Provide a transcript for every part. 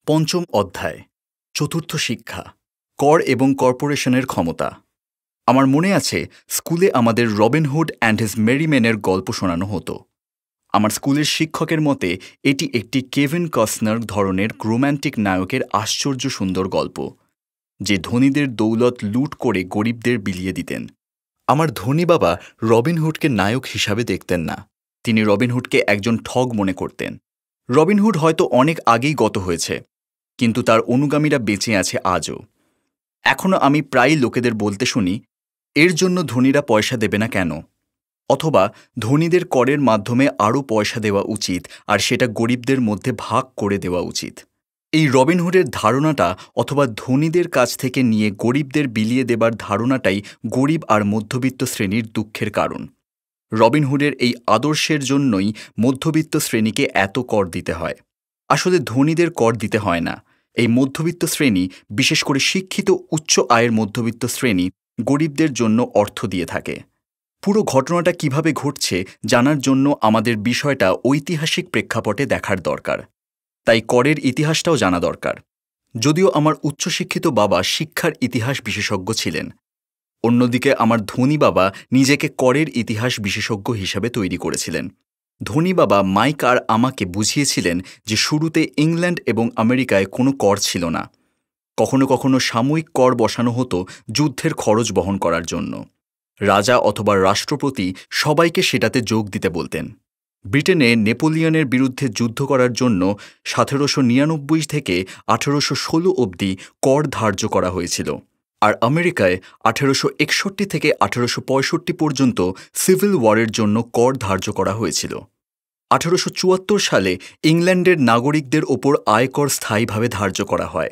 পঞ্চম অধ্যায় চতুর্থ শিক্ষা কর এবং কর্পোরেশনের ক্ষমতা। আমার মনে আছে স্কুলে আমাদের রবিনহুড অ্যান্ড হিজ মেরিমেনের গল্প শোনানো হতো। আমার স্কুলের শিক্ষকের মতে এটি একটি কেভিন কস্টনার ধরনের রোম্যান্টিক নায়কের আশ্চর্য সুন্দর গল্প, যে ধনীদের দৌলত লুট করে গরিবদের বিলিয়ে দিতেন। আমার ধনী বাবা রবিনহুডকে নায়ক হিসাবে দেখতেন না, তিনি রবিনহুডকে একজন ঠগ মনে করতেন। রবিনহুড হয়তো অনেক আগেই গত হয়েছে, কিন্তু তার অনুগামীরা বেঁচে আছে আজও। এখনও আমি প্রায়ই লোকেদের বলতে শুনি, এর জন্য ধনীরা পয়সা দেবে না কেন, অথবা ধনীদের করের মাধ্যমে আরও পয়সা দেওয়া উচিত আর সেটা গরিবদের মধ্যে ভাগ করে দেওয়া উচিত। এই রবিনহুডের ধারণাটা অথবা ধনীদের কাছ থেকে নিয়ে গরিবদের বিলিয়ে দেবার ধারণাটাই গরিব আর মধ্যবিত্ত শ্রেণীর দুঃখের কারণ। রবিনহুডের এই আদর্শের জন্যই মধ্যবিত্ত শ্রেণীকে এত কর দিতে হয়। আসলে ধনীদের কর দিতে হয় না, এই মধ্যবিত্ত শ্রেণী, বিশেষ করে শিক্ষিত উচ্চ আয়ের মধ্যবিত্ত শ্রেণী গরিবদের জন্য অর্থ দিয়ে থাকে। পুরো ঘটনাটা কিভাবে ঘটছে জানার জন্য আমাদের বিষয়টা ঐতিহাসিক প্রেক্ষাপটে দেখার দরকার, তাই করের ইতিহাসটাও জানা দরকার। যদিও আমার উচ্চশিক্ষিত বাবা শিক্ষার ইতিহাস বিশেষজ্ঞ ছিলেন, অন্যদিকে আমার ধনী বাবা নিজেকে করের ইতিহাস বিশেষজ্ঞ হিসাবে তৈরি করেছিলেন। ধনী বাবা মাইক আর আমাকে বুঝিয়েছিলেন যে শুরুতে ইংল্যান্ড এবং আমেরিকায় কোনো কর ছিল না। কখনো কখনো সাময়িক কর বসানো হতো যুদ্ধের খরচ বহন করার জন্য। রাজা অথবা রাষ্ট্রপতি সবাইকে সেটাতে যোগ দিতে বলতেন। ব্রিটেনে নেপোলিয়নের বিরুদ্ধে যুদ্ধ করার জন্য 1799 থেকে 1816 অবধি কর ধার্য করা হয়েছিল, আর আমেরিকায় 1861 থেকে 1865 পর্যন্ত সিভিল ওয়ারের জন্য কর ধার্য করা হয়েছিল। 1874 সালে ইংল্যান্ডের নাগরিকদের ওপর আয়কর স্থায়ীভাবে ধার্য করা হয়।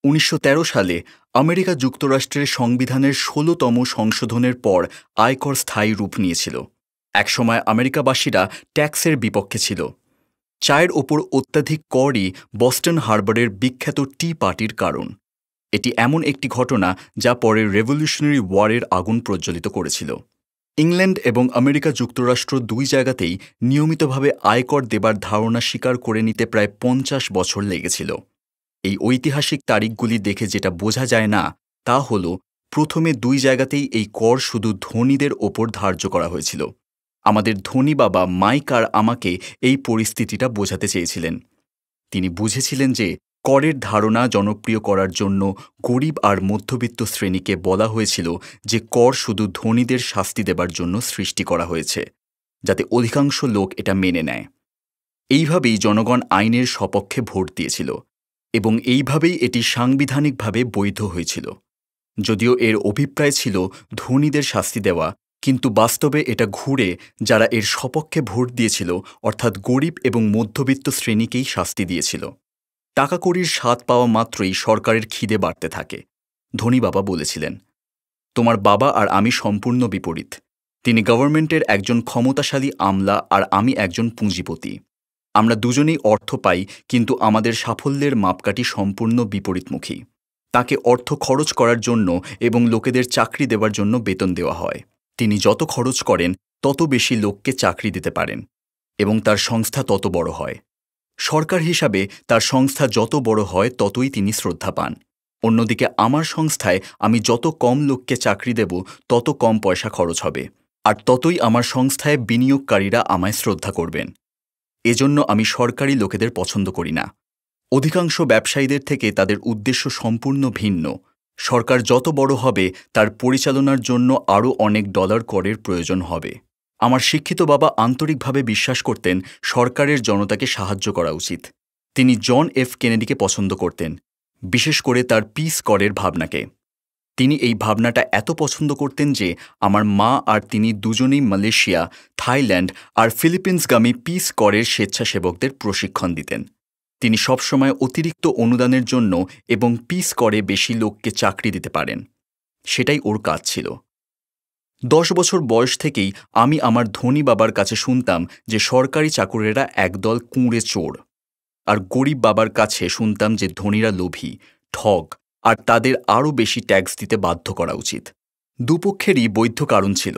1913 সালে আমেরিকা যুক্তরাষ্ট্রের সংবিধানের 16তম সংশোধনের পর আয়কর স্থায়ী রূপ নিয়েছিল। একসময় আমেরিকাবাসীরা ট্যাক্সের বিপক্ষে ছিল। চায়ের ওপর অত্যাধিক করই বস্টন হারবারের বিখ্যাত টি পার্টির কারণ। এটি এমন একটি ঘটনা যা পরে রেভলিউশনারি ওয়ারের আগুন প্রজ্বলিত করেছিল। ইংল্যান্ড এবং আমেরিকা যুক্তরাষ্ট্র দুই জায়গাতেই নিয়মিতভাবে আয়কর দেবার ধারণা স্বীকার করে নিতে প্রায় 50 বছর লেগেছিল। এই ঐতিহাসিক তারিখগুলি দেখে যেটা বোঝা যায় না তা হল, প্রথমে দুই জায়গাতেই এই কর শুধু ধনীদের ওপর ধার্য করা হয়েছিল। আমাদের ধনী বাবা মাইক আর আমাকে এই পরিস্থিতিটা বোঝাতে চেয়েছিলেন। তিনি বুঝেছিলেন যে করের ধারণা জনপ্রিয় করার জন্য গরিব আর মধ্যবিত্ত শ্রেণীকে বলা হয়েছিল যে কর শুধু ধনীদের শাস্তি দেবার জন্য সৃষ্টি করা হয়েছে, যাতে অধিকাংশ লোক এটা মেনে নেয়। এইভাবেই জনগণ আইনের সপক্ষে ভোট দিয়েছিল এবং এইভাবেই এটি সাংবিধানিকভাবে বৈধ হয়েছিল। যদিও এর অভিপ্রায় ছিল ধনীদের শাস্তি দেওয়া, কিন্তু বাস্তবে এটা ঘুরে যারা এর সপক্ষে ভোট দিয়েছিল, অর্থাৎ গরিব এবং মধ্যবিত্ত শ্রেণীকেই শাস্তি দিয়েছিল। টাকা কড়ির স্বাদ পাওয়া মাত্রই সরকারের খিদে বাড়তে থাকে। ধনী বাবা বলেছিলেন, তোমার বাবা আর আমি সম্পূর্ণ বিপরীত। তিনি গভর্নমেন্টের একজন ক্ষমতাশালী আমলা আর আমি একজন পুঁজিপতি। আমরা দুজনেই অর্থ পাই, কিন্তু আমাদের সাফল্যের মাপকাঠি সম্পূর্ণ বিপরীতমুখী। তাকে অর্থ খরচ করার জন্য এবং লোকেদের চাকরি দেওয়ার জন্য বেতন দেওয়া হয়। তিনি যত খরচ করেন তত বেশি লোককে চাকরি দিতে পারেন এবং তার সংস্থা তত বড় হয়। সরকার হিসাবে তার সংস্থা যত বড় হয় ততই তিনি শ্রদ্ধা পান। অন্যদিকে আমার সংস্থায় আমি যত কম লোককে চাকরি দেব তত কম পয়সা খরচ হবে, আর ততই আমার সংস্থায় বিনিয়োগকারীরা আমায় শ্রদ্ধা করবেন। এজন্য আমি সরকারি লোকেদের পছন্দ করি না। অধিকাংশ ব্যবসায়ীদের থেকে তাদের উদ্দেশ্য সম্পূর্ণ ভিন্ন। সরকার যত বড় হবে তার পরিচালনার জন্য আরও অনেক ডলার করের প্রয়োজন হবে। আমার শিক্ষিত বাবা আন্তরিকভাবে বিশ্বাস করতেন সরকারের জনতাকে সাহায্য করা উচিত। তিনি জন এফ কেনেডিকে পছন্দ করতেন, বিশেষ করে তার পিস করের ভাবনাকে। তিনি এই ভাবনাটা এত পছন্দ করতেন যে আমার মা আর তিনি দুজনেই মালয়েশিয়া, থাইল্যান্ড আর ফিলিপিন্সগামী পিস করের স্বেচ্ছাসেবকদের প্রশিক্ষণ দিতেন। তিনি সবসময় অতিরিক্ত অনুদানের জন্য এবং পিস করে বেশি লোককে চাকরি দিতে পারেন। সেটাই ওর কাজ ছিল। 10 বছর বয়স থেকেই আমি আমার ধনী বাবার কাছে শুনতাম যে সরকারি চাকরেরা একদল কুঁড়ে চোর, আর গরিব বাবার কাছে শুনতাম যে ধনীরা লোভী, ঠগ, আর তাদের আরও বেশি ট্যাক্স দিতে বাধ্য করা উচিত। দুপক্ষেরই বৈধ কারণ ছিল।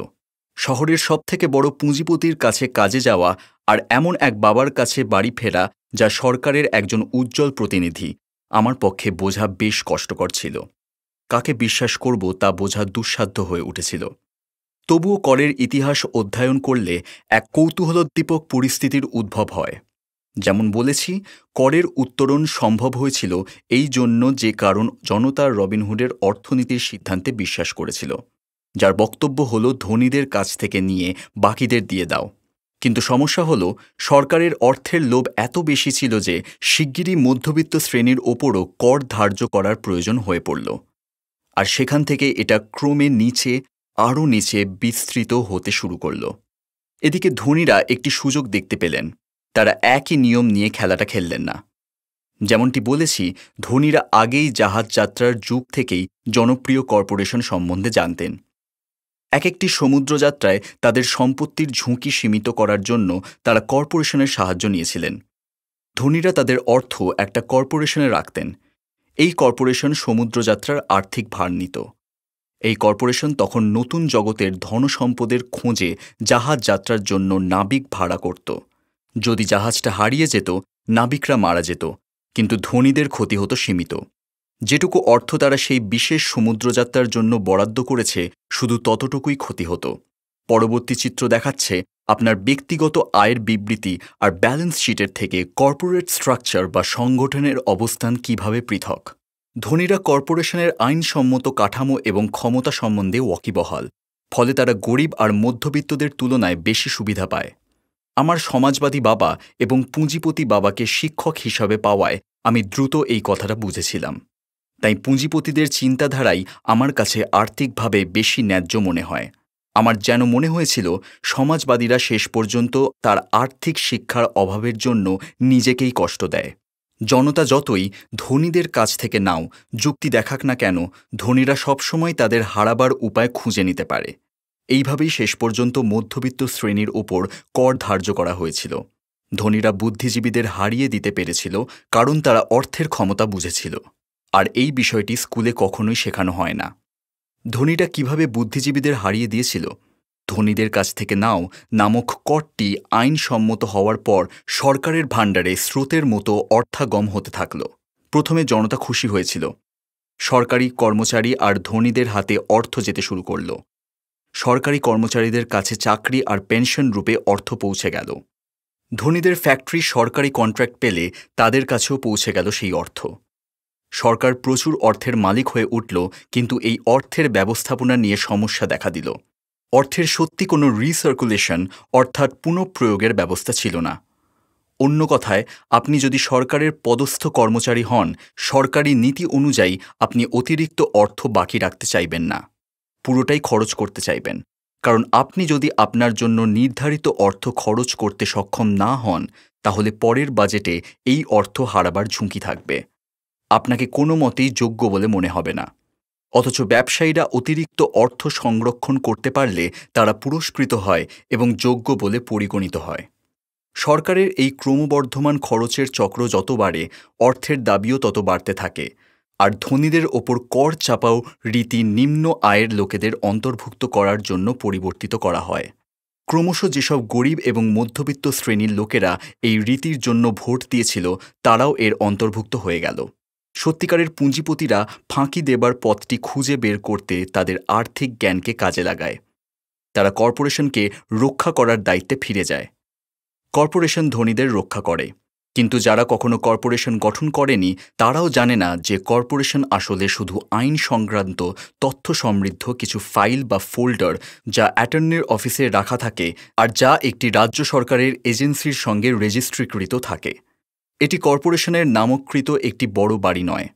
শহরের সবথেকে বড় পুঁজিপতির কাছে কাজে যাওয়া আর এমন এক বাবার কাছে বাড়ি ফেরা যা সরকারের একজন উজ্জ্বল প্রতিনিধি, আমার পক্ষে বোঝা বেশ কষ্টকর ছিল। কাকে বিশ্বাস করব তা বোঝা দুঃসাধ্য হয়ে উঠেছিল। তবুও করের ইতিহাস অধ্যয়ন করলে এক কৌতূহলোদ্দীপক পরিস্থিতির উদ্ভব হয়। যেমন বলেছি, করের উত্তরণ সম্ভব হয়েছিল এই জন্য যে কারণ জনতা রবিনহুডের অর্থনীতির সিদ্ধান্তে বিশ্বাস করেছিল, যার বক্তব্য হল ধনীদের কাছ থেকে নিয়ে বাকিদের দিয়ে দাও। কিন্তু সমস্যা হল, সরকারের অর্থের লোভ এত বেশি ছিল যে শিগগিরই মধ্যবিত্ত শ্রেণীর ওপরও কর ধার্য করার প্রয়োজন হয়ে পড়ল। আর সেখান থেকে এটা ক্রমে নিচে, আরও নিচে বিস্তৃত হতে শুরু করল। এদিকে ধনীরা একটি সুযোগ দেখতে পেলেন। তারা একই নিয়ম নিয়ে খেলাটা খেললেন না। যেমনটি বলেছি, ধনীরা আগেই জাহাজ যাত্রার যুগ থেকেই জনপ্রিয় কর্পোরেশন সম্বন্ধে জানতেন। এক একটি সমুদ্রযাত্রায় তাদের সম্পত্তির ঝুঁকি সীমিত করার জন্য তারা কর্পোরেশনের সাহায্য নিয়েছিলেন। ধনীরা তাদের অর্থ একটা কর্পোরেশনে রাখতেন। এই কর্পোরেশন সমুদ্রযাত্রার আর্থিক ভার নিত। এই কর্পোরেশন তখন নতুন জগতের ধনসম্পদের খোঁজে জাহাজ যাত্রার জন্য নাবিক ভাড়া করত। যদি জাহাজটা হারিয়ে যেত, নাবিকরা মারা যেত, কিন্তু ধনীদের ক্ষতি হতো সীমিত। যেটুকু অর্থ তারা সেই বিশেষ সমুদ্রযাত্রার জন্য বরাদ্দ করেছে, শুধু ততটুকুই ক্ষতি হতো। পরবর্তী চিত্র দেখাচ্ছে আপনার ব্যক্তিগত আয়ের বিবৃতি আর ব্যালেন্স শিটের থেকে কর্পোরেট স্ট্রাকচার বা সংগঠনের অবস্থান কিভাবে পৃথক। ধনীরা কর্পোরেশনের আইনসম্মত কাঠামো এবং ক্ষমতা সম্বন্ধে ওয়াকিবহাল, ফলে তারা গরিব আর মধ্যবিত্তদের তুলনায় বেশি সুবিধা পায়। আমার সমাজবাদী বাবা এবং পুঁজিপতি বাবাকে শিক্ষক হিসাবে পাওয়ায় আমি দ্রুত এই কথাটা বুঝেছিলাম। তাই পুঁজিপতিদের চিন্তাধারাই আমার কাছে আর্থিকভাবে বেশি ন্যায্য মনে হয়। আমার যেন মনে হয়েছিল সমাজবাদীরা শেষ পর্যন্ত তার আর্থিক শিক্ষার অভাবের জন্য নিজেকেই কষ্ট দেয়। জনতা যতই ধনীদের কাছ থেকে নাও যুক্তি দেখাক না কেন, ধনীরা সবসময় তাদের হারাবার উপায় খুঁজে নিতে পারে। এইভাবেই শেষ পর্যন্ত মধ্যবিত্ত শ্রেণীর ওপর কর ধার্য করা হয়েছিল। ধনীরা বুদ্ধিজীবীদের হারিয়ে দিতে পেরেছিল, কারণ তারা অর্থের ক্ষমতা বুঝেছিল। আর এই বিষয়টি স্কুলে কখনোই শেখানো হয় না। ধনীরা কিভাবে বুদ্ধিজীবীদের হারিয়ে দিয়েছিল? ধনীদের কাছ থেকে নাও নামক করটি আইনসম্মত হওয়ার পর সরকারের ভাণ্ডারে স্রোতের মতো অর্থাগম হতে থাকল। প্রথমে জনতা খুশি হয়েছিল। সরকারি কর্মচারী আর ধনীদের হাতে অর্থ যেতে শুরু করল। সরকারি কর্মচারীদের কাছে চাকরি আর পেনশন রূপে অর্থ পৌঁছে গেল। ধনীদের ফ্যাক্টরি সরকারি কন্ট্রাক্ট পেলে তাদের কাছেও পৌঁছে গেল সেই অর্থ। সরকার প্রচুর অর্থের মালিক হয়ে উঠল, কিন্তু এই অর্থের ব্যবস্থাপনা নিয়ে সমস্যা দেখা দিল। অর্থের সত্যি কোনো রিসার্কুলেশন অর্থাৎ পুনঃপ্রয়োগের ব্যবস্থা ছিল না। অন্য কথায়, আপনি যদি সরকারের পদস্থ কর্মচারী হন, সরকারি নীতি অনুযায়ী আপনি অতিরিক্ত অর্থ বাকি রাখতে চাইবেন না, পুরোটাই খরচ করতে চাইবেন। কারণ আপনি যদি আপনার জন্য নির্ধারিত অর্থ খরচ করতে সক্ষম না হন, তাহলে পরের বাজেটে এই অর্থ হারাবার ঝুঁকি থাকবে। আপনাকে কোনো মতেই যোগ্য বলে মনে হবে না। অথচ ব্যবসায়ীরা অতিরিক্ত অর্থ সংরক্ষণ করতে পারলে তারা পুরস্কৃত হয় এবং যোগ্য বলে পরিগণিত হয়। সরকারের এই ক্রমবর্ধমান খরচের চক্র যত বাড়ে, অর্থের দাবিও তত বাড়তে থাকে। আর ধনীদের ওপর কর চাপাও রীতি নিম্ন আয়ের লোকেদের অন্তর্ভুক্ত করার জন্য পরিবর্তিত করা হয়। ক্রমশ যেসব গরিব এবং মধ্যবিত্ত শ্রেণীর লোকেরা এই রীতির জন্য ভোট দিয়েছিল, তারাও এর অন্তর্ভুক্ত হয়ে গেল। সত্যিকারের পুঁজিপতিরা ফাঁকি দেবার পথটি খুঁজে বের করতে তাদের আর্থিক জ্ঞানকে কাজে লাগায়। তারা কর্পোরেশনকে রক্ষা করার দায়িত্বে ফিরে যায়। কর্পোরেশন ধনীদের রক্ষা করে, কিন্তু যারা কখনো কর্পোরেশন গঠন করেনি তারাও জানে না যে কর্পোরেশন আসলে শুধু আইন সংক্রান্ত তথ্য সমৃদ্ধ কিছু ফাইল বা ফোল্ডার, যা অ্যাটর্নির অফিসে রাখা থাকে আর যা একটি রাজ্য সরকারের এজেন্সির সঙ্গে রেজিস্ট্রিকৃত থাকে। এটি কর্পোরেশনের নামকৃত একটি বড় বাড়ি নয়।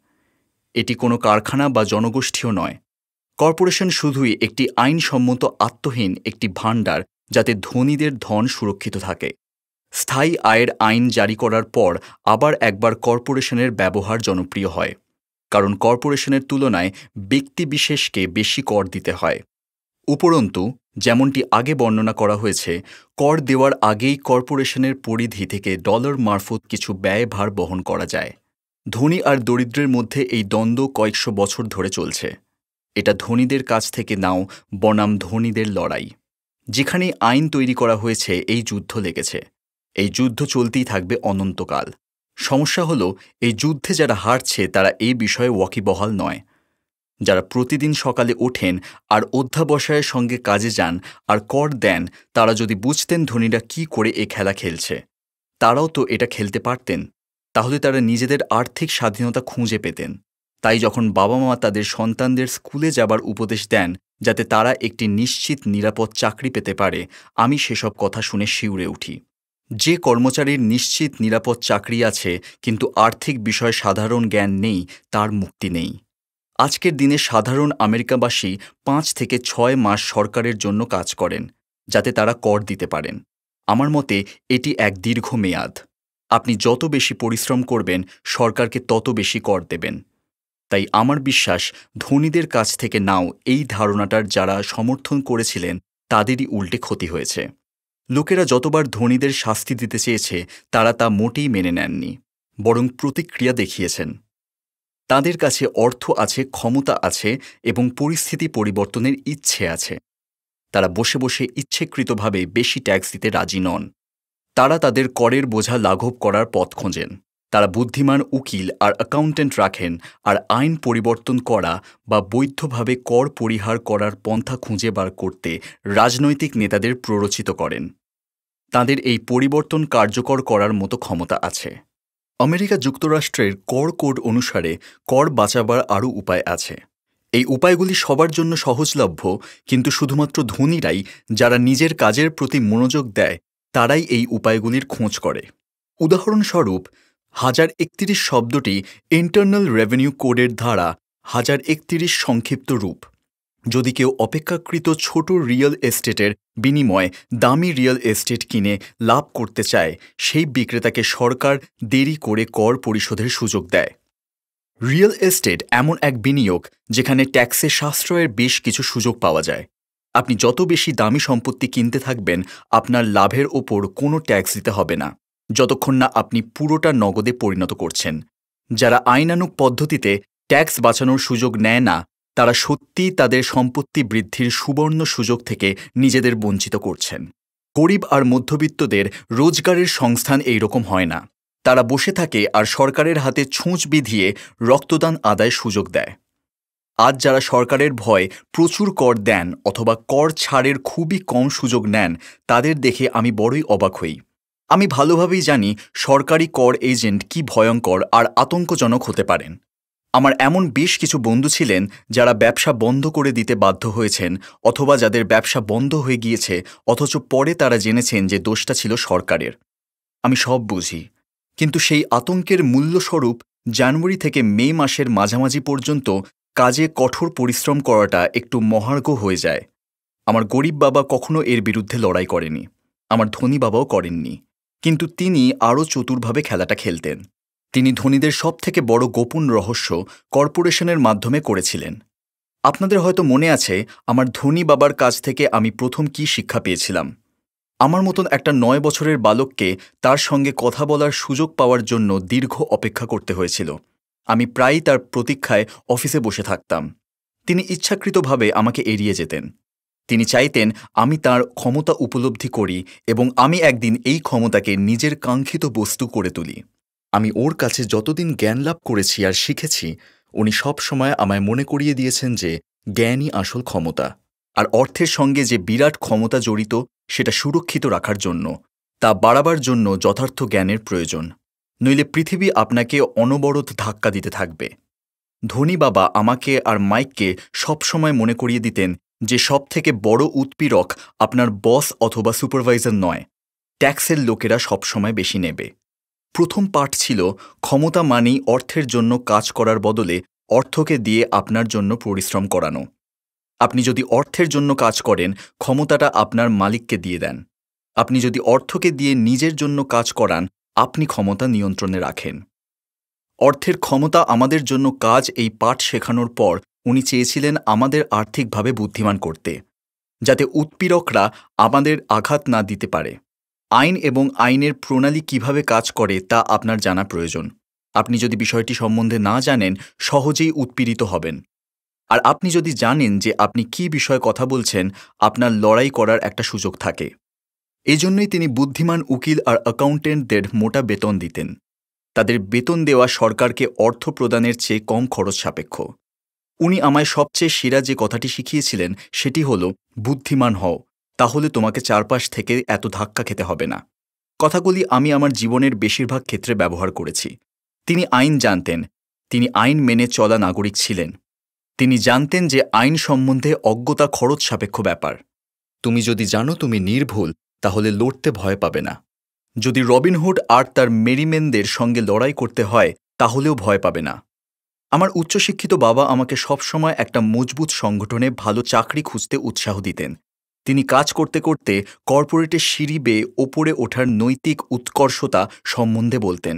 এটি কোনো কারখানা বা জনগোষ্ঠীও নয়। কর্পোরেশন শুধুই একটি আইনসম্মত আত্মহীন একটি ভাণ্ডার, যাতে ধনীদের ধন সুরক্ষিত থাকে। স্থায়ী আয়ের আইন জারি করার পর আবার একবার কর্পোরেশনের ব্যবহার জনপ্রিয় হয়, কারণ কর্পোরেশনের তুলনায় ব্যক্তিবিশেষকে বেশি কর দিতে হয়। উপরন্তু, যেমনটি আগে বর্ণনা করা হয়েছে, কর দেওয়ার আগেই কর্পোরেশনের পরিধি থেকে ডলার মারফত কিছু ব্যয়ভার বহন করা যায়। ধনী আর দরিদ্রের মধ্যে এই দ্বন্দ্ব কয়েকশো বছর ধরে চলছে। এটা ধনীদের কাছ থেকে নাও বনাম ধনীদের লড়াই। যেখানে আইন তৈরি করা হয়েছে, এই যুদ্ধ লেগেছে। এই যুদ্ধ চলতেই থাকবে অনন্তকাল। সমস্যা হলো এই যুদ্ধে যারা হারছে তারা এই বিষয়ে ওয়াকিবহাল নয়। যারা প্রতিদিন সকালে ওঠেন আর অধ্যাবসায়ের সঙ্গে কাজে যান আর কর দেন, তারা যদি বুঝতেন ধনীরা কি করে এ খেলা খেলছে, তারাও তো এটা খেলতে পারতেন। তাহলে তারা নিজেদের আর্থিক স্বাধীনতা খুঁজে পেতেন। তাই যখন বাবা মা তাদের সন্তানদের স্কুলে যাবার উপদেশ দেন যাতে তারা একটি নিশ্চিত নিরাপদ চাকরি পেতে পারে, আমি সেসব কথা শুনে শিউরে উঠি। যে কর্মচারীর নিশ্চিত নিরাপদ চাকরি আছে কিন্তু আর্থিক বিষয়ে সাধারণ জ্ঞান নেই, তার মুক্তি নেই। আজকের দিনে সাধারণ আমেরিকাবাসী ৫ থেকে ৬ মাস সরকারের জন্য কাজ করেন যাতে তারা কর দিতে পারেন। আমার মতে এটি এক দীর্ঘ মেয়াদ। আপনি যত বেশি পরিশ্রম করবেন, সরকারকে তত বেশি কর দেবেন। তাই আমার বিশ্বাস ধনীদের কাছ থেকে নাও এই ধারণাটার যারা সমর্থন করেছিলেন তাদেরই উল্টে ক্ষতি হয়েছে। লোকেরা যতবার ধনীদের শাস্তি দিতে চেয়েছে তারা তা মোটেই মেনে নেননি, বরং প্রতিক্রিয়া দেখিয়েছেন। তাদের কাছে অর্থ আছে, ক্ষমতা আছে এবং পরিস্থিতি পরিবর্তনের ইচ্ছে আছে। তারা বসে বসে ইচ্ছাকৃতভাবে বেশি ট্যাক্স দিতে রাজি নন। তারা তাদের করের বোঝা লাঘব করার পথ খোঁজেন। তারা বুদ্ধিমান উকিল আর অ্যাকাউন্ট্যান্ট রাখেন আর আইন পরিবর্তন করা বা বৈধভাবে কর পরিহার করার পন্থা খুঁজে বার করতে রাজনৈতিক নেতাদের প্ররোচিত করেন। তাদের এই পরিবর্তন কার্যকর করার মতো ক্ষমতা আছে। আমেরিকা যুক্তরাষ্ট্রের কর কোড অনুসারে কর বাঁচাবার আরও উপায় আছে। এই উপায়গুলি সবার জন্য সহজলভ্য, কিন্তু শুধুমাত্র ধনীরাই, যারা নিজের কাজের প্রতি মনোযোগ দেয়, তারাই এই উপায়গুলির খোঁজ করে। উদাহরণস্বরূপ, 1031 শব্দটি ইন্টারনাল রেভিনিউ কোডের ধারা 1031 সংক্ষিপ্ত রূপ। যদি কেউ অপেক্ষাকৃত ছোট রিয়েল এস্টেটের বিনিময়ে দামি রিয়েল এস্টেট কিনে লাভ করতে চায়, সেই বিক্রেতাকে সরকার দেরি করে কর পরিশোধের সুযোগ দেয়। রিয়েল এস্টেট এমন এক বিনিয়োগ যেখানে ট্যাক্সে সাশ্রয়ের বেশ কিছু সুযোগ পাওয়া যায়। আপনি যত বেশি দামি সম্পত্তি কিনতে থাকবেন, আপনার লাভের ওপর কোনো ট্যাক্স দিতে হবে না, যতক্ষণ না আপনি পুরোটা নগদে পরিণত করছেন। যারা আইনানুগ পদ্ধতিতে ট্যাক্স বাঁচানোর সুযোগ নেয় না, তারা সত্যিই তাদের সম্পত্তি বৃদ্ধির সুবর্ণ সুযোগ থেকে নিজেদের বঞ্চিত করছেন। গরিব আর মধ্যবিত্তদের রোজগারের সংস্থান এইরকম হয় না। তারা বসে থাকে আর সরকারের হাতে ছুঁচ বিধিয়ে রক্তদান আদায় সুযোগ দেয়। আজ যারা সরকারের ভয়ে প্রচুর কর দেন অথবা কর ছাড়ের খুবই কম সুযোগ নেন, তাদের দেখে আমি বড়ই অবাক হই। আমি ভালোভাবেই জানি সরকারি কর এজেন্ট কি ভয়ঙ্কর আর আতঙ্কজনক হতে পারেন। আমার এমন বেশ কিছু বন্ধু ছিলেন যারা ব্যবসা বন্ধ করে দিতে বাধ্য হয়েছেন, অথবা যাদের ব্যবসা বন্ধ হয়ে গিয়েছে অথচ পরে তারা জেনেছেন যে দোষটা ছিল সরকারের। আমি সব বুঝি, কিন্তু সেই আতঙ্কের মূল্যস্বরূপ জানুয়ারি থেকে মে মাসের মাঝামাঝি পর্যন্ত কাজে কঠোর পরিশ্রম করাটা একটু মহার্ঘ হয়ে যায়। আমার গরিব বাবা কখনো এর বিরুদ্ধে লড়াই করেনি, আমার ধনী বাবাও করেননি, কিন্তু তিনি আরও চতুরভাবে খেলাটা খেলতেন। তিনি ধনীদের সবথেকে বড় গোপন রহস্য কর্পোরেশনের মাধ্যমে করেছিলেন। আপনাদের হয়তো মনে আছে আমার ধনী বাবার কাছ থেকে আমি প্রথম কী শিক্ষা পেয়েছিলাম। আমার মতন একটা ৯ বছরের বালককে তার সঙ্গে কথা বলার সুযোগ পাওয়ার জন্য দীর্ঘ অপেক্ষা করতে হয়েছিল। আমি প্রায়ই তার প্রতীক্ষায় অফিসে বসে থাকতাম। তিনি ইচ্ছাকৃতভাবে আমাকে এড়িয়ে যেতেন। তিনি চাইতেন আমি তার ক্ষমতা উপলব্ধি করি এবং আমি একদিন এই ক্ষমতাকে নিজের কাঙ্ক্ষিত বস্তু করে তুলি। আমি ওর কাছে যতদিন জ্ঞান লাভ করেছি আর শিখেছি, উনি সব সময় আমায় মনে করিয়ে দিয়েছেন যে জ্ঞানই আসল ক্ষমতা, আর অর্থের সঙ্গে যে বিরাট ক্ষমতা জড়িত সেটা সুরক্ষিত রাখার জন্য, তা বাড়াবার জন্য যথার্থ জ্ঞানের প্রয়োজন। নইলে পৃথিবী আপনাকে অনবরত ধাক্কা দিতে থাকবে। ধনী বাবা আমাকে আর মাইককে সবসময় মনে করিয়ে দিতেন যে সবথেকে বড় উৎপীড়ক আপনার বস অথবা সুপারভাইজার নয়, ট্যাক্সের লোকেরা সবসময় বেশি নেবে। প্রথম পাঠ ছিল ক্ষমতা মানেই অর্থের জন্য কাজ করার বদলে অর্থকে দিয়ে আপনার জন্য পরিশ্রম করানো। আপনি যদি অর্থের জন্য কাজ করেন, ক্ষমতাটা আপনার মালিককে দিয়ে দেন। আপনি যদি অর্থকে দিয়ে নিজের জন্য কাজ করান, আপনি ক্ষমতা নিয়ন্ত্রণে রাখেন। অর্থের ক্ষমতা আমাদের জন্য কাজ এই পাঠ শেখানোর পর উনি চেয়েছিলেন আমাদের আর্থিকভাবে বুদ্ধিমান করতে, যাতে উৎপীড়করা আমাদের আঘাত না দিতে পারে। আইন এবং আইনের প্রণালী কিভাবে কাজ করে তা আপনার জানা প্রয়োজন। আপনি যদি বিষয়টি সম্বন্ধে না জানেন, সহজেই উৎপীড়িত হবেন। আর আপনি যদি জানেন যে আপনি কী বিষয়ে কথা বলছেন, আপনার লড়াই করার একটা সুযোগ থাকে। এজন্যই তিনি বুদ্ধিমান উকিল আর অ্যাকাউন্টেন্টদের মোটা বেতন দিতেন। তাদের বেতন দেওয়া সরকারকে অর্থ প্রদানের চেয়ে কম খরচ সাপেক্ষ। উনি আমায় সবচেয়ে সেরা যে কথাটি শিখিয়েছিলেন সেটি হল, বুদ্ধিমান হও, তাহলে তোমাকে চারপাশ থেকে এত ধাক্কা খেতে হবে না। কথাগুলি আমি আমার জীবনের বেশিরভাগ ক্ষেত্রে ব্যবহার করেছি। তিনি আইন জানতেন, তিনি আইন মেনে চলা নাগরিক ছিলেন। তিনি জানতেন যে আইন সম্বন্ধে অজ্ঞতা খরচ সাপেক্ষ ব্যাপার। তুমি যদি জানো তুমি নির্ভুল, তাহলে লড়তে ভয় পাবে না। যদি রবিনহুড আর তার মেরিমেনদের সঙ্গে লড়াই করতে হয়, তাহলেও ভয় পাবে না। আমার উচ্চশিক্ষিত বাবা আমাকে সবসময় একটা মজবুত সংগঠনে ভালো চাকরি খুঁজতে উৎসাহ দিতেন। তিনি কাজ করতে করতে কর্পোরেটের সিঁড়ি বেয়ে ওপরে ওঠার নৈতিক উৎকর্ষতা সম্বন্ধে বলতেন।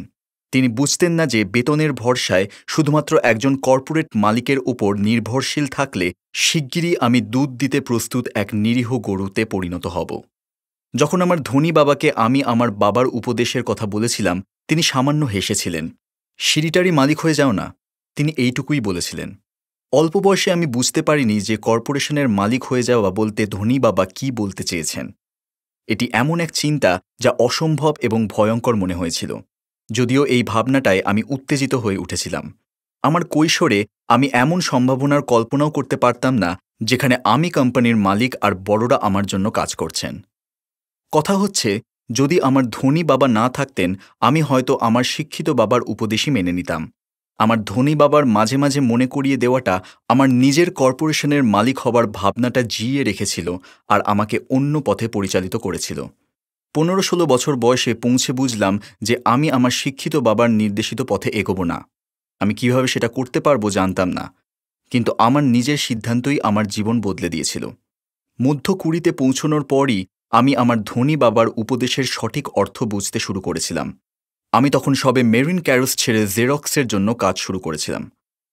তিনি বুঝতেন না যে বেতনের ভরসায় শুধুমাত্র একজন কর্পোরেট মালিকের উপর নির্ভরশীল থাকলে শিগগিরই আমি দুধ দিতে প্রস্তুত এক নিরীহ গরুতে পরিণত হব। যখন আমার ধনী বাবাকে আমি আমার বাবার উপদেশের কথা বলেছিলাম, তিনি সামান্য হেসেছিলেন। সিঁড়িটারই মালিক হয়ে যাও না, তিনি এইটুকুই বলেছিলেন। অল্প বয়সে আমি বুঝতে পারিনি যে কর্পোরেশনের মালিক হয়ে যাওয়া বলতে ধনী বাবা কি বলতে চেয়েছেন। এটি এমন এক চিন্তা যা অসম্ভব এবং ভয়ঙ্কর মনে হয়েছিল, যদিও এই ভাবনাটায় আমি উত্তেজিত হয়ে উঠেছিলাম। আমার কৈশোরে আমি এমন সম্ভাবনার কল্পনাও করতে পারতাম না যেখানে আমি কোম্পানির মালিক আর বড়রা আমার জন্য কাজ করছেন। কথা হচ্ছে, যদি আমার ধনী বাবা না থাকতেন, আমি হয়তো আমার শিক্ষিত বাবার উপদেশই মেনে নিতাম। আমার ধনী বাবার মাঝে মাঝে মনে করিয়ে দেওয়াটা আমার নিজের কর্পোরেশনের মালিক হবার ভাবনাটা জিইয়ে রেখেছিল আর আমাকে অন্য পথে পরিচালিত করেছিল। 15-16 বছর বয়সে পৌঁছে বুঝলাম যে আমি আমার শিক্ষিত বাবার নির্দেশিত পথে এগোব না। আমি কিভাবে সেটা করতে পারবো জানতাম না, কিন্তু আমার নিজের সিদ্ধান্তই আমার জীবন বদলে দিয়েছিল। মধ্য 20-তে পৌঁছনোর পরই আমি আমার ধনী বাবার উপদেশের সঠিক অর্থ বুঝতে শুরু করেছিলাম। আমি তখন সবে মেরিন ক্যারোস ছেড়ে জেরক্সের জন্য কাজ শুরু করেছিলাম।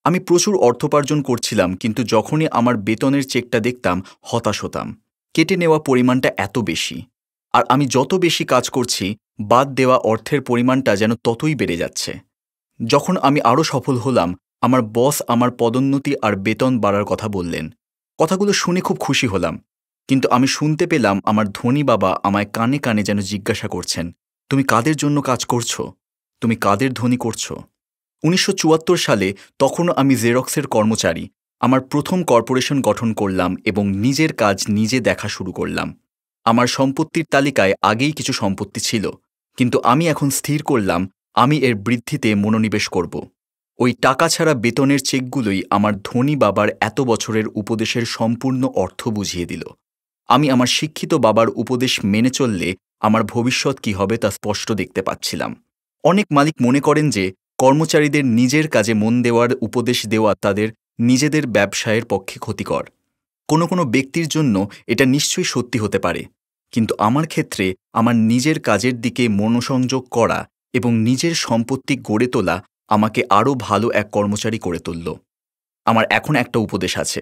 আমি প্রচুর অর্থোপার্জন করছিলাম, কিন্তু যখনই আমার বেতনের চেকটা দেখতাম হতাশ হতাম। কেটে নেওয়া পরিমাণটা এত বেশি, আর আমি যত বেশি কাজ করছি বাদ দেওয়া অর্থের পরিমাণটা যেন ততই বেড়ে যাচ্ছে। যখন আমি আরও সফল হলাম, আমার বস আমার পদোন্নতি আর বেতন বাড়ার কথা বললেন। কথাগুলো শুনে খুব খুশি হলাম, কিন্তু আমি শুনতে পেলাম আমার ধনী বাবা আমায় কানে কানে যেন জিজ্ঞাসা করছেন, তুমি কাদের জন্য কাজ করছো? তুমি কাদের ধনী করছো? 1974 সালে তখনও আমি জেরক্সের কর্মচারী। আমার প্রথম কর্পোরেশন গঠন করলাম এবং নিজের কাজ নিজে দেখা শুরু করলাম। আমার সম্পত্তির তালিকায় আগেই কিছু সম্পত্তি ছিল, কিন্তু আমি এখন স্থির করলাম আমি এর বৃদ্ধিতে মনোনিবেশ করব। ওই টাকা ছাড়া বেতনের চেকগুলোই আমার ধনী বাবার এত বছরের উপদেশের সম্পূর্ণ অর্থ বুঝিয়ে দিল। আমি আমার শিক্ষিত বাবার উপদেশ মেনে চললে আমার ভবিষ্যৎ কী হবে তা স্পষ্ট দেখতে পাচ্ছিলাম। অনেক মালিক মনে করেন যে কর্মচারীদের নিজের কাজে মন দেওয়ার উপদেশ দেওয়া তাদের নিজেদের ব্যবসায়ের পক্ষে ক্ষতিকর। কোনো কোনো ব্যক্তির জন্য এটা নিশ্চয়ই সত্যি হতে পারে, কিন্তু আমার ক্ষেত্রে আমার নিজের কাজের দিকে মনোসংযোগ করা এবং নিজের সম্পত্তি গড়ে তোলা আমাকে আরও ভালো এক কর্মচারী করে তুলল। আমার এখন একটা উপদেশ আছে,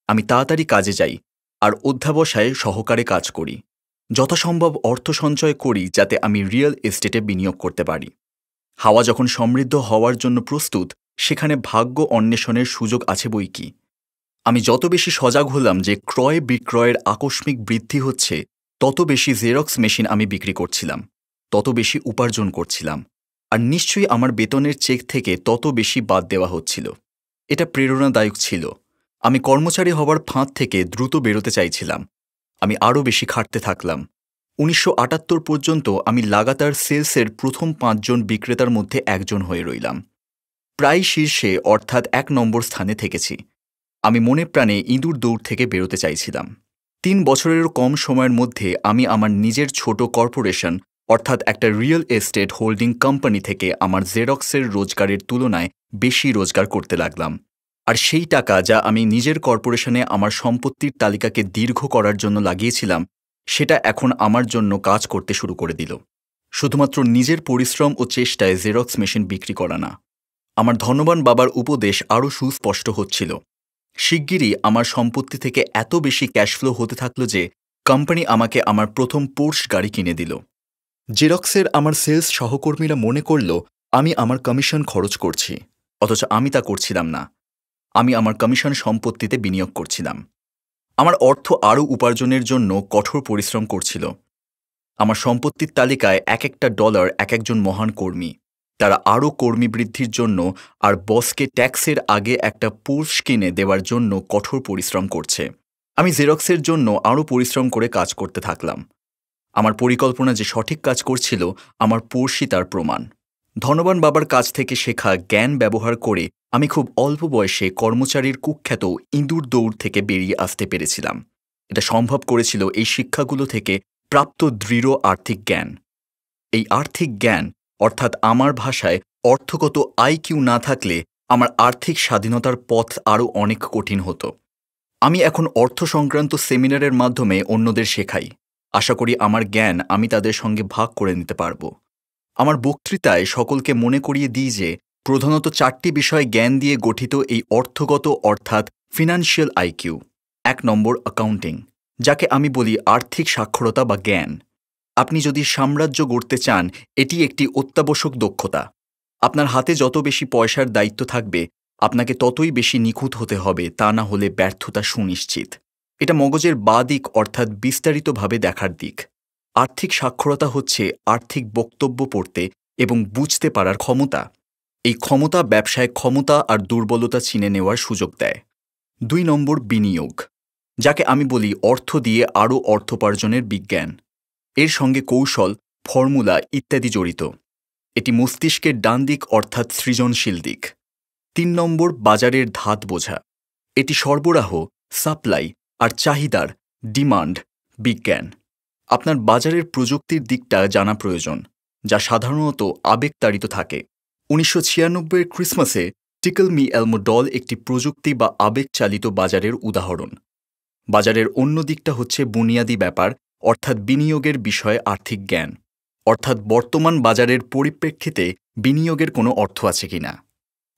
আমি তাড়াতাড়ি কাজে যাই আর অধ্যাবসায়ে সহকারে কাজ করি। যথাসম্ভব অর্থ সঞ্চয় করি যাতে আমি রিয়েল এস্টেটে বিনিয়োগ করতে পারি। হাওয়া যখন সমৃদ্ধ হওয়ার জন্য প্রস্তুত, সেখানে ভাগ্য অন্বেষণের সুযোগ আছে বই কি। আমি যত বেশি সজাগ হলাম যে ক্রয় বিক্রয়ের আকস্মিক বৃদ্ধি হচ্ছে, তত বেশি জেরক্স মেশিন আমি বিক্রি করছিলাম, তত বেশি উপার্জন করছিলাম, আর নিশ্চয়ই আমার বেতনের চেক থেকে তত বেশি বাদ দেওয়া হচ্ছিল। এটা প্রেরণাদায়ক ছিল। আমি কর্মচারী হবার ফাঁদ থেকে দ্রুত বেরোতে চাইছিলাম। আমি আরও বেশি খাটতে থাকলাম। 1978 পর্যন্ত আমি লাগাতার সেলসের প্রথম 5 জন বিক্রেতার মধ্যে একজন হয়ে রইলাম। প্রায় শীর্ষে, অর্থাৎ 1 নম্বর স্থানে থেকেছি। আমি মনে প্রাণে ইঁদুর দৌড় থেকে বেরোতে চাইছিলাম। 3 বছরেরও কম সময়ের মধ্যে আমি আমার নিজের ছোট কর্পোরেশন, অর্থাৎ একটা রিয়েল এস্টেট হোল্ডিং কোম্পানি থেকে আমার জেরক্সের রোজগারের তুলনায় বেশি রোজগার করতে লাগলাম। আর সেই টাকা যা আমি নিজের কর্পোরেশনে আমার সম্পত্তির তালিকাকে দীর্ঘ করার জন্য লাগিয়েছিলাম, সেটা এখন আমার জন্য কাজ করতে শুরু করে দিল। শুধুমাত্র নিজের পরিশ্রম ও চেষ্টায় জেরক্স মেশিন বিক্রি করা না। আমার ধনবান বাবার উপদেশ আরও সুস্পষ্ট হচ্ছিল। শিগগিরই আমার সম্পত্তি থেকে এত বেশি ক্যাশফ্লো হতে থাকল যে কোম্পানি আমাকে আমার প্রথম পোর্শ গাড়ি কিনে দিল। জেরক্সের আমার সেলস সহকর্মীরা মনে করল আমি আমার কমিশন খরচ করছি, অথচ আমি তা করছিলাম না। আমি আমার কমিশন সম্পত্তিতে বিনিয়োগ করছিলাম। আমার অর্থ আরও উপার্জনের জন্য কঠোর পরিশ্রম করছিল। আমার সম্পত্তির তালিকায় এক একটা ডলার এক একজন মহান কর্মী। তারা আরও কর্মী বৃদ্ধির জন্য আর বসকে ট্যাক্সের আগে একটা পোর্শ কিনে দেওয়ার জন্য কঠোর পরিশ্রম করছে। আমি জেরক্সের জন্য আরও পরিশ্রম করে কাজ করতে থাকলাম। আমার পরিকল্পনা যে সঠিক কাজ করছিল, আমার পোর্শই তার প্রমাণ। ধনবান বাবার কাছ থেকে শেখা জ্ঞান ব্যবহার করে আমি খুব অল্প বয়সে কর্মচারীর কুখ্যাত ইঁদুর দৌড় থেকে বেরিয়ে আসতে পেরেছিলাম। এটা সম্ভব করেছিল এই শিক্ষাগুলো থেকে প্রাপ্ত দৃঢ় আর্থিক জ্ঞান। এই আর্থিক জ্ঞান, অর্থাৎ আমার ভাষায় অর্থগত আইকিউ না থাকলে আমার আর্থিক স্বাধীনতার পথ আরও অনেক কঠিন হতো। আমি এখন অর্থ সংক্রান্ত সেমিনারের মাধ্যমে অন্যদের শেখাই। আশা করি আমার জ্ঞান আমি তাদের সঙ্গে ভাগ করে নিতে পারব। আমার বক্তৃতায় সকলকে মনে করিয়ে দিই যে প্রধানত 4টি বিষয় জ্ঞান দিয়ে গঠিত এই অর্থগত অর্থাৎ ফিনান্সিয়াল আইকিউ। 1 নম্বর অ্যাকাউন্টিং, যাকে আমি বলি আর্থিক সাক্ষরতা বা জ্ঞান। আপনি যদি সাম্রাজ্য গড়তে চান, এটি একটি অত্যাবশ্যক দক্ষতা। আপনার হাতে যত বেশি পয়সার দায়িত্ব থাকবে, আপনাকে ততই বেশি নিখুঁত হতে হবে, তা না হলে ব্যর্থতা সুনিশ্চিত। এটা মগজের বাঁ দিক, অর্থাৎ বিস্তারিতভাবে দেখার দিক। আর্থিক সাক্ষরতা হচ্ছে আর্থিক বক্তব্য পড়তে এবং বুঝতে পারার ক্ষমতা। এই ক্ষমতা ব্যবসায় ক্ষমতা আর দুর্বলতা চিনে নেওয়ার সুযোগ দেয়। 2 নম্বর বিনিয়োগ, যাকে আমি বলি অর্থ দিয়ে আরও অর্থোপার্জনের বিজ্ঞান। এর সঙ্গে কৌশল, ফর্মুলা ইত্যাদি জড়িত। এটি মস্তিষ্কের ডান দিক, অর্থাৎ সৃজনশীল দিক। 3 নম্বর বাজারের ধাত বোঝা। এটি সরবরাহ, সাপ্লাই আর চাহিদার ডিমান্ড বিজ্ঞান। আপনার বাজারের প্রযুক্তির দিকটা জানা প্রয়োজন, যা সাধারণত আবেগতাড়িত থাকে। 1996 ক্রিসমাসে টিকল মি এলমো ডল একটি প্রযুক্তি বা আবেগচালিত বাজারের উদাহরণ। বাজারের অন্য দিকটা হচ্ছে বুনিয়াদি ব্যাপার, অর্থাৎ বিনিয়োগের বিষয়ে আর্থিক জ্ঞান, অর্থাৎ বর্তমান বাজারের পরিপ্রেক্ষিতে বিনিয়োগের কোনো অর্থ আছে কিনা।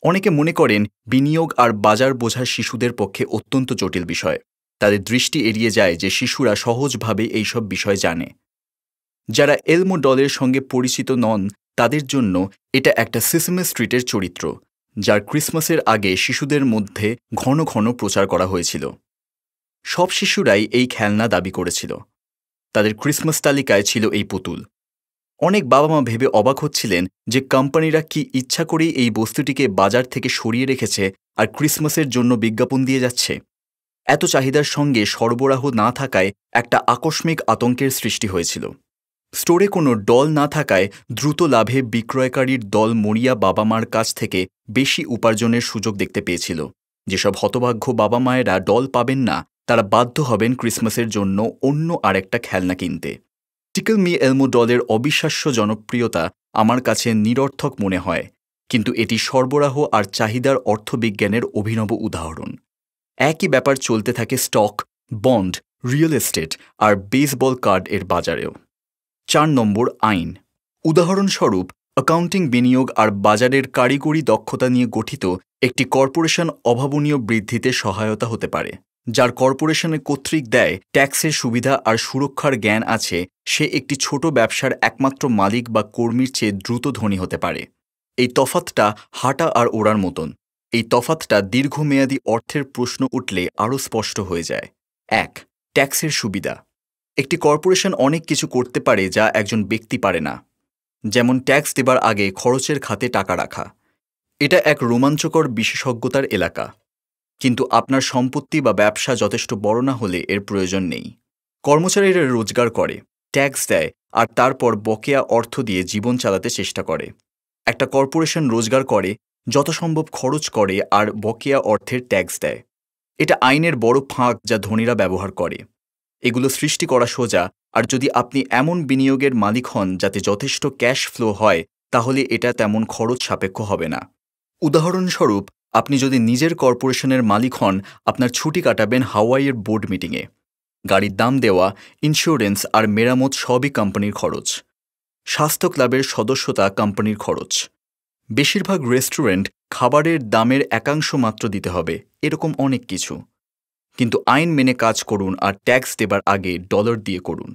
অনেকে মনে করেন বিনিয়োগ আর বাজার বোঝা শিশুদের পক্ষে অত্যন্ত জটিল বিষয়। তাদের দৃষ্টি এড়িয়ে যায় যে শিশুরা সহজভাবে এইসব বিষয় জানে। যারা এলমো ডলের সঙ্গে পরিচিত নন, তাদের জন্য এটা একটা সিসেমে স্ট্রিটের চরিত্র, যার ক্রিসমাসের আগে শিশুদের মধ্যে ঘন ঘন প্রচার করা হয়েছিল। সব শিশুরাই এই খেলনা দাবি করেছিল। তাদের ক্রিসমাস তালিকায় ছিল এই পুতুল। অনেক বাবা মা ভেবে অবাক হচ্ছিলেন যে কোম্পানিরা কি ইচ্ছা করেই এই বস্তুটিকে বাজার থেকে সরিয়ে রেখেছে আর ক্রিসমাসের জন্য বিজ্ঞাপন দিয়ে যাচ্ছে। এত চাহিদার সঙ্গে সরবরাহ না থাকায় একটা আকস্মিক আতঙ্কের সৃষ্টি হয়েছিল। স্টোরে কোনো ডল না থাকায় দ্রুত লাভে বিক্রয়কারীর দল মরিয়া বাবা মার কাছ থেকে বেশি উপার্জনের সুযোগ দেখতে পেয়েছিল। যেসব হতভাগ্য বাবা মায়েরা ডল পাবেন না, তারা বাধ্য হবেন ক্রিসমাসের জন্য অন্য আরেকটা খেলনা কিনতে। টিকল মি এলমো ডলের অবিশ্বাস্য জনপ্রিয়তা আমার কাছে নিরর্থক মনে হয়, কিন্তু এটি সরবরাহ আর চাহিদার অর্থবিজ্ঞানের অভিনব উদাহরণ। একই ব্যাপার চলতে থাকে স্টক, বন্ড, রিয়েল এস্টেট আর বেসবল কার্ড এর বাজারেও। 4 নম্বর আইন। উদাহরণস্বরূপ, অ্যাকাউন্টিং বিনিয়োগ আর বাজারের কারিগরি দক্ষতা নিয়ে গঠিত একটি কর্পোরেশন অভাবনীয় বৃদ্ধিতে সহায়তা হতে পারে। যার কর্পোরেশনের কর্তৃক দেয় ট্যাক্সের সুবিধা আর সুরক্ষার জ্ঞান আছে, সে একটি ছোট ব্যবসার একমাত্র মালিক বা কর্মীর চেয়ে দ্রুত ধনী হতে পারে। এই তফাতটা হাঁটা আর ওড়ার মতন। এই তফাতটা দীর্ঘমেয়াদী অর্থের প্রশ্ন উঠলে আরও স্পষ্ট হয়ে যায়। 1. ট্যাক্সের সুবিধা। একটি কর্পোরেশন অনেক কিছু করতে পারে যা একজন ব্যক্তি পারে না, যেমন ট্যাক্স দেবার আগে খরচের খাতে টাকা রাখা। এটা এক রোমাঞ্চকর বিশেষজ্ঞতার এলাকা, কিন্তু আপনার সম্পত্তি বা ব্যবসা যথেষ্ট বড় না হলে এর প্রয়োজন নেই। কর্মচারীরা রোজগার করে, ট্যাক্স দেয় আর তারপর বকেয়া অর্থ দিয়ে জীবন চালাতে চেষ্টা করে। একটা কর্পোরেশন রোজগার করে, যথাসম্ভব খরচ করে আর বকেয়া অর্থের ট্যাক্স দেয়। এটা আইনের বড় ফাঁক যা ধনীরা ব্যবহার করে। এগুলো সৃষ্টি করা সোজা, আর যদি আপনি এমন বিনিয়োগের মালিক হন যাতে যথেষ্ট ক্যাশ ফ্লো হয়, তাহলে এটা তেমন খরচ সাপেক্ষ হবে না। উদাহরণস্বরূপ, আপনি যদি নিজের কর্পোরেশনের মালিক হন, আপনার ছুটি কাটাবেন হাওয়াইয়ের বোর্ড মিটিংয়ে। গাড়ির দাম দেওয়া, ইন্স্যুরেন্স আর মেরামত সবই কোম্পানির খরচ। স্বাস্থ্য ক্লাবের সদস্যতা কোম্পানির খরচ। বেশিরভাগ রেস্টুরেন্ট খাবারের দামের একাংশ মাত্র দিতে হবে, এরকম অনেক কিছু। কিন্তু আইন মেনে কাজ করুন আর ট্যাক্স দেবার আগে ডলার দিয়ে করুন।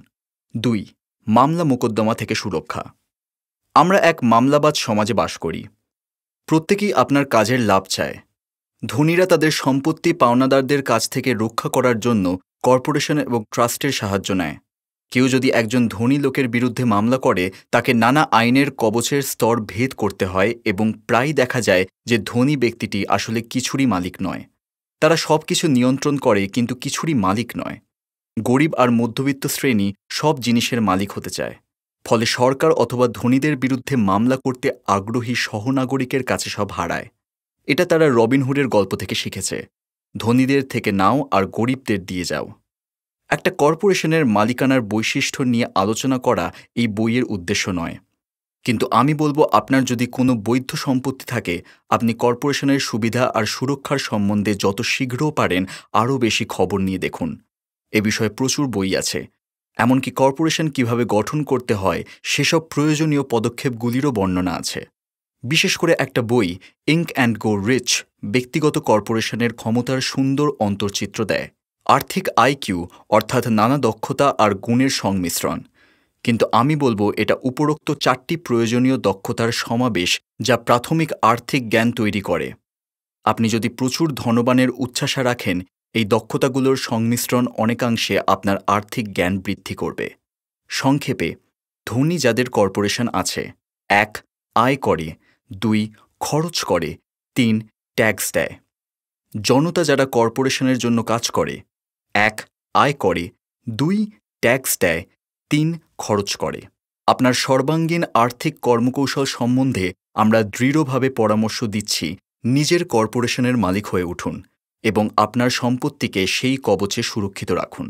2. মামলা মোকদ্দমা থেকে সুরক্ষা। আমরা এক মামলাবাজ সমাজে বাস করি। প্রত্যেকেই আপনার কাজের লাভ চায়। ধনীরা তাদের সম্পত্তি পাওনাদারদের কাছ থেকে রক্ষা করার জন্য কর্পোরেশন এবং ট্রাস্টের সাহায্য নেয়, কেউ যদি একজন ধনী লোকের বিরুদ্ধে মামলা করে তাকে নানা আইনের কবচের স্তর ভেদ করতে হয় এবং প্রায় দেখা যায় যে ধনী ব্যক্তিটি আসলে কিছুরই মালিক নয়। তারা সবকিছু নিয়ন্ত্রণ করে কিন্তু কিছুরই মালিক নয়। গরিব আর মধ্যবিত্ত শ্রেণী সব জিনিসের মালিক হতে চায়। ফলে সরকার অথবা ধনীদের বিরুদ্ধে মামলা করতে আগ্রহী সহনাগরিকের কাছে সব হারায়। এটা তারা রবিনহুডের গল্প থেকে শিখেছে। ধনীদের থেকে নাও আর গরিবদের দিয়ে যাও। একটা কর্পোরেশনের মালিকানার বৈশিষ্ট্য নিয়ে আলোচনা করা এই বইয়ের উদ্দেশ্য নয়, কিন্তু আমি বলবো আপনার যদি কোনো বৈধ সম্পত্তি থাকে আপনি কর্পোরেশনের সুবিধা আর সুরক্ষার সম্বন্ধে যত শীঘ্র পারেন আরও বেশি খবর নিয়ে দেখুন। এ বিষয়ে প্রচুর বই আছে। এমনকি কর্পোরেশন কিভাবে গঠন করতে হয় সেসব প্রয়োজনীয় পদক্ষেপগুলিরও বর্ণনা আছে। বিশেষ করে একটা বই ইঙ্ক অ্যান্ড গো রিচ ব্যক্তিগত কর্পোরেশনের ক্ষমতার সুন্দর অন্তর্চিত্র দেয়। আর্থিক আইকিউ অর্থাৎ নানা দক্ষতা আর গুণের সংমিশ্রণ। কিন্তু আমি বলবো এটা উপরোক্ত 4টি প্রয়োজনীয় দক্ষতার সমাবেশ যা প্রাথমিক আর্থিক জ্ঞান তৈরি করে। আপনি যদি প্রচুর ধনবানের উচ্ছ্বাসা রাখেন এই দক্ষতাগুলোর সংমিশ্রণ অনেকাংশে আপনার আর্থিক জ্ঞান বৃদ্ধি করবে। সংক্ষেপে, ধনী যাদের কর্পোরেশন আছে: 1. আয় করে, 2. খরচ করে, 3. ট্যাক্স দেয়। জনতা যারা কর্পোরেশনের জন্য কাজ করে: 1. আয় করে, 2. ট্যাক্স দেয়, 3. খরচ করে। আপনার সর্বাঙ্গীন আর্থিক কর্মকৌশল সম্বন্ধে আমরা দৃঢ়ভাবে পরামর্শ দিচ্ছি নিজের কর্পোরেশনের মালিক হয়ে উঠুন এবং আপনার সম্পত্তিকে সেই কবচে সুরক্ষিত রাখুন।